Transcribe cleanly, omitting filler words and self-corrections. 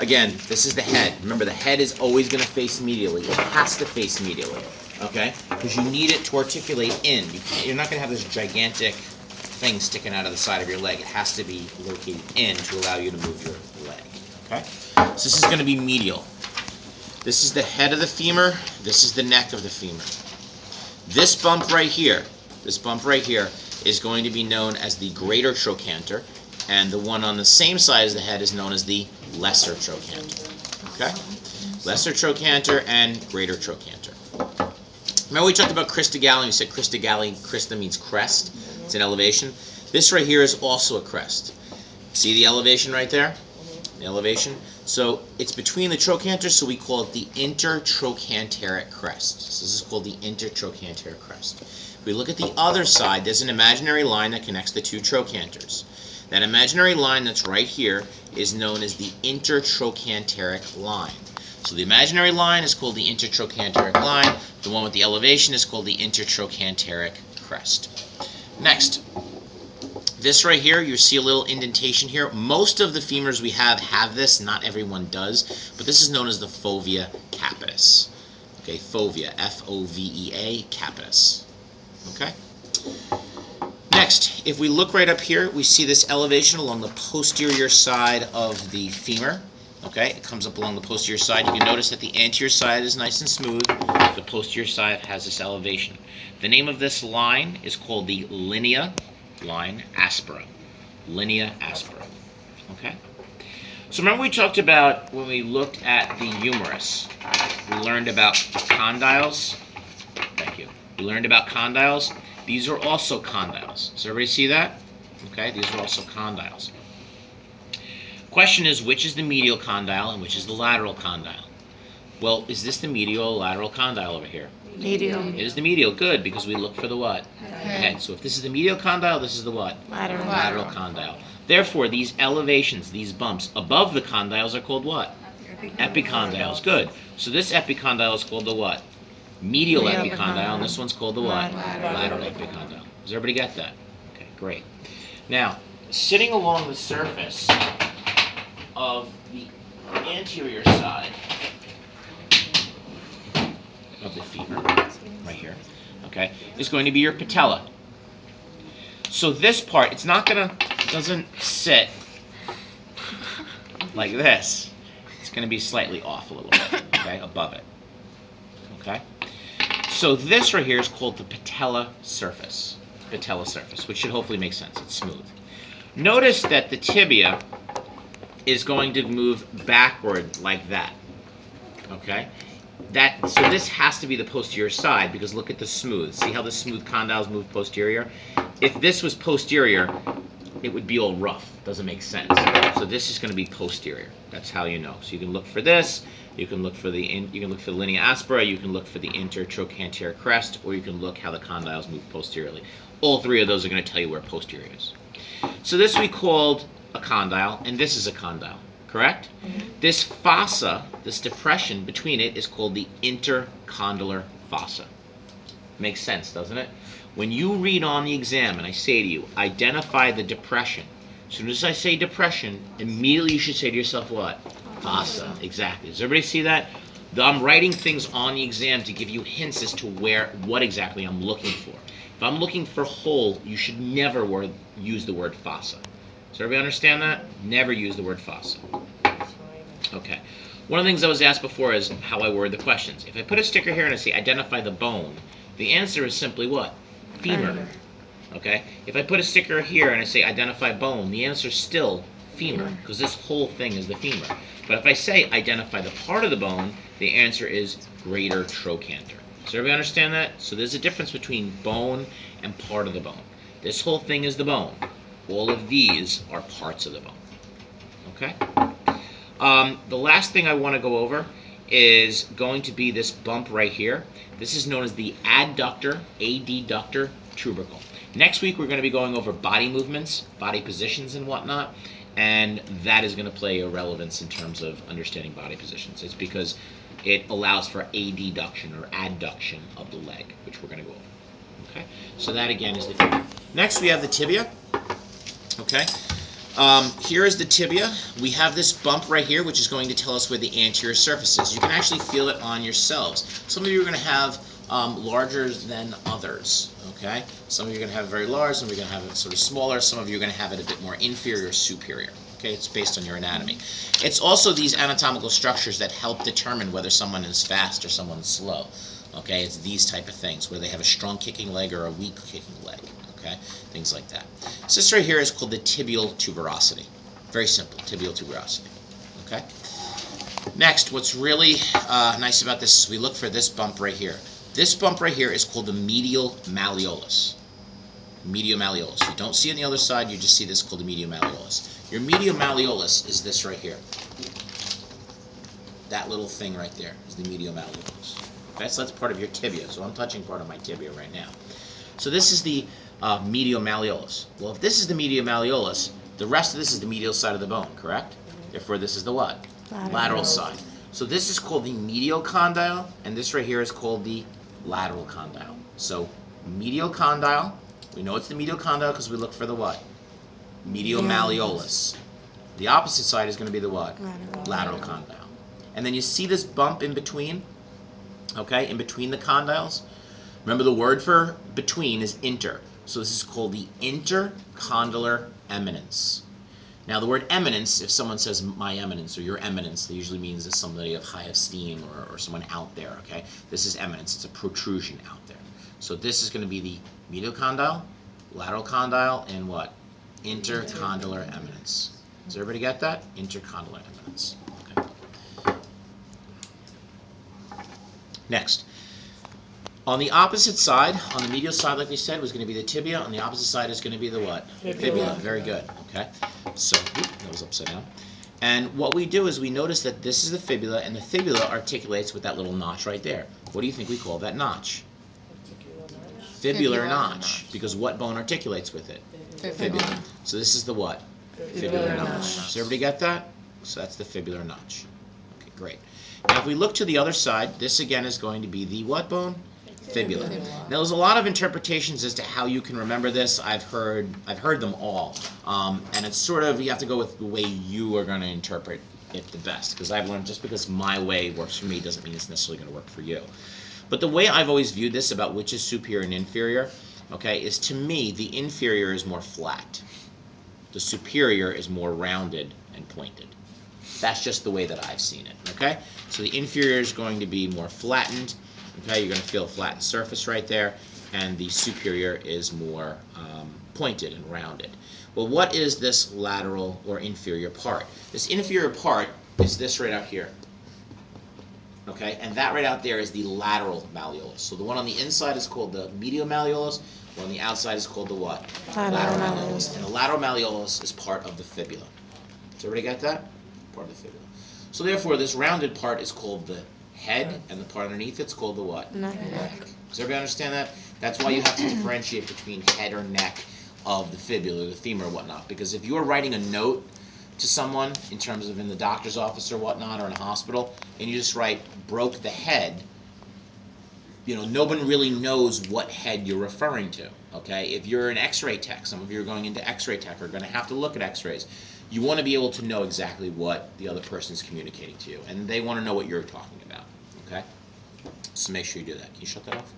Again, this is the head. Remember, the head is always going to face medially. It has to face medially, okay? Because you need it to articulate in. You're not going to have this gigantic thing sticking out of the side of your leg. It has to be located in to allow you to move your leg, okay? So this is going to be medial. This is the head of the femur. This is the neck of the femur. This bump right here is going to be known as the greater trochanter, and the one on the same side as the head is known as the lesser trochanter. Okay? Lesser trochanter and greater trochanter. Remember we talked about crista galli, we said crista galli, crista means crest, it's an elevation. This right here is also a crest. See the elevation right there? The elevation? So it's between the trochanters, so we call it the intertrochanteric crest. So this is called the intertrochanteric crest. If we look at the other side, there's an imaginary line that connects the two trochanters. That imaginary line that's right here is known as the intertrochanteric line. So the imaginary line is called the intertrochanteric line. The one with the elevation is called the intertrochanteric crest. Next, this right here, you see a little indentation here. Most of the femurs we have this. Not everyone does. But this is known as the fovea capitis. Okay, fovea, F-O-V-E-A, capitis. Okay? Next, if we look right up here, we see this elevation along the posterior side of the femur. Okay, it comes up along the posterior side. You can notice that the anterior side is nice and smooth. The posterior side has this elevation. The name of this line is called the linea line aspera. Linea aspera. Okay? So remember we talked about when we looked at the humerus, we learned about condyles. Thank you. We learned about condyles. These are also condyles. Does everybody see that? Okay, these are also condyles. Question is, which is the medial condyle and which is the lateral condyle? Well, is this the medial or lateral condyle over here? Medial. It is the medial. Good, because we look for the what? Head. So if this is the medial condyle, this is the what? Lateral. Lateral condyle. Therefore, these elevations, these bumps above the condyles are called what? Epicondyles. Good. So this epicondyle is called the what? Medial epicondyle, and this one's called the what? Lateral epicondyle. Does everybody get that? Okay, great. Now, sitting along the surface of the anterior side of the femur, right here, okay, is going to be your patella. So this part, it doesn't sit like this. It's going to be slightly off a little bit, okay, above it, okay? So this right here is called the patella surface, which should hopefully make sense. It's smooth. Notice that the tibia is going to move backward like that, okay? So this has to be the posterior side because look at the smooth. See how the smooth condyles move posterior? If this was posterior, it would be all rough. Doesn't make sense. So this is going to be posterior. That's how you know. So you can look for this. You can look for the linea aspera. You can look for the intertrochanteric crest, or you can look how the condyles move posteriorly. All three of those are going to tell you where posterior is. So this we called a condyle, and this is a condyle. Correct? Mm-hmm. This fossa, this depression between it, is called the intercondylar fossa. Makes sense, doesn't it? When you read on the exam and I say to you, identify the depression, as soon as I say depression, immediately you should say to yourself what? Fossa. Exactly. Does everybody see that? I'm writing things on the exam to give you hints as to what exactly I'm looking for. If I'm looking for hole, you should never use the word fossa. Does everybody understand that? Never use the word fossa. Okay. One of the things I was asked before is how I word the questions. If I put a sticker here and I say identify the bone, the answer is simply what? Femur. Okay? If I put a sticker here and I say identify bone, the answer is still femur, because this whole thing is the femur. But if I say identify the part of the bone, the answer is greater trochanter. Does everybody understand that? So there's a difference between bone and part of the bone. This whole thing is the bone. All of these are parts of the bone. Okay? The last thing I want to go over is going to be this bump right here. This is known as the adductor tubercle. Next week we're going to be going over body movements, body positions and whatnot, and that is going to play a relevance in terms of understanding body positions. It's because it allows for adduction or adduction of the leg, which we're going to go over. Okay, so that again is the femur. Next we have the tibia. Okay, Here is the tibia. We have this bump right here, which is going to tell us where the anterior surface is. You can actually feel it on yourselves. Some of you are going to have larger than others. Okay, some of you are going to have it very large. Some of you are going to have it sort of smaller. Some of you are going to have it a bit more inferior or superior. Okay, it's based on your anatomy. It's also these anatomical structures that help determine whether someone is fast or someone's slow. Okay, it's these type of things, where they have a strong kicking leg or a weak kicking leg. Okay, things like that. So this right here is called the tibial tuberosity. Very simple, tibial tuberosity. Okay. Next, what's really nice about this is we look for this bump right here. This bump right here is called the medial malleolus. Medial malleolus. You don't see it on the other side, you just see this called the medial malleolus. Your medial malleolus is this right here. That little thing right there is the medial malleolus. Okay, so that's part of your tibia. So I'm touching part of my tibia right now. So this is the medial malleolus. Well, if this is the medial malleolus, the rest of this is the medial side of the bone, correct? Therefore, this is the what? Lateral side. So this is called the medial condyle, and this right here is called the lateral condyle. So medial condyle, we know it's the medial condyle because we look for the what? Medial malleolus. The opposite side is going to be the what? Lateral condyle. And then you see this bump in between, okay, in between the condyles? Remember, the word for between is inter. So this is called the intercondylar eminence. Now, the word eminence, if someone says my eminence or your eminence, that usually means it's somebody of high esteem or someone out there, okay? This is eminence. It's a protrusion out there. So this is going to be the medial condyle, lateral condyle, and what? Intercondylar eminence. Does everybody get that? Intercondylar eminence. Okay. Next. On the opposite side, on the medial side, like we said, was going to be the tibia. On the opposite side is going to be the what? Fibula. Very good. Okay. So, that was upside down. And what we do is we notice that this is the fibula, and the fibula articulates with that little notch right there. What do you think we call that notch? Fibular notch. Because what bone articulates with it? Fibula. So this is the what? Fibular notch. Does everybody get that? So that's the fibular notch. Okay, great. Now if we look to the other side, this again is going to be the what bone? Fibula. Now there's a lot of interpretations as to how you can remember this. I've heard them all, and it's sort of, you have to go with the way you are going to interpret it the best. Because I've learned just because my way works for me doesn't mean it's necessarily going to work for you. But the way I've always viewed this about which is superior and inferior, okay, is to me the inferior is more flat. The superior is more rounded and pointed. That's just the way that I've seen it, okay? So the inferior is going to be more flattened, okay? You're going to feel a flattened surface right there, and the superior is more pointed and rounded. Well, what is this lateral or inferior part? This inferior part is this right out here, okay? And that right out there is the lateral malleolus. So the one on the inside is called the medial malleolus, the one on the outside is called the what? Lateral malleolus. And the lateral malleolus is part of the fibula. Does everybody get that? Part of the fibula. So therefore, this rounded part is called the head, and the part underneath it's called the what? Neck. Does everybody understand that? That's why you have to differentiate between head or neck of the fibula, the femur, or whatnot. Because if you're writing a note to someone in terms of in the doctor's office or whatnot, or in a hospital, and you just write broke the head, you know, no one really knows what head you're referring to. Okay, if you're an X-ray tech, some of you are going into X-ray tech, are going to have to look at X-rays. You want to be able to know exactly what the other person is communicating to you, and they want to know what you're talking about. Okay, so make sure you do that. Can you shut that off?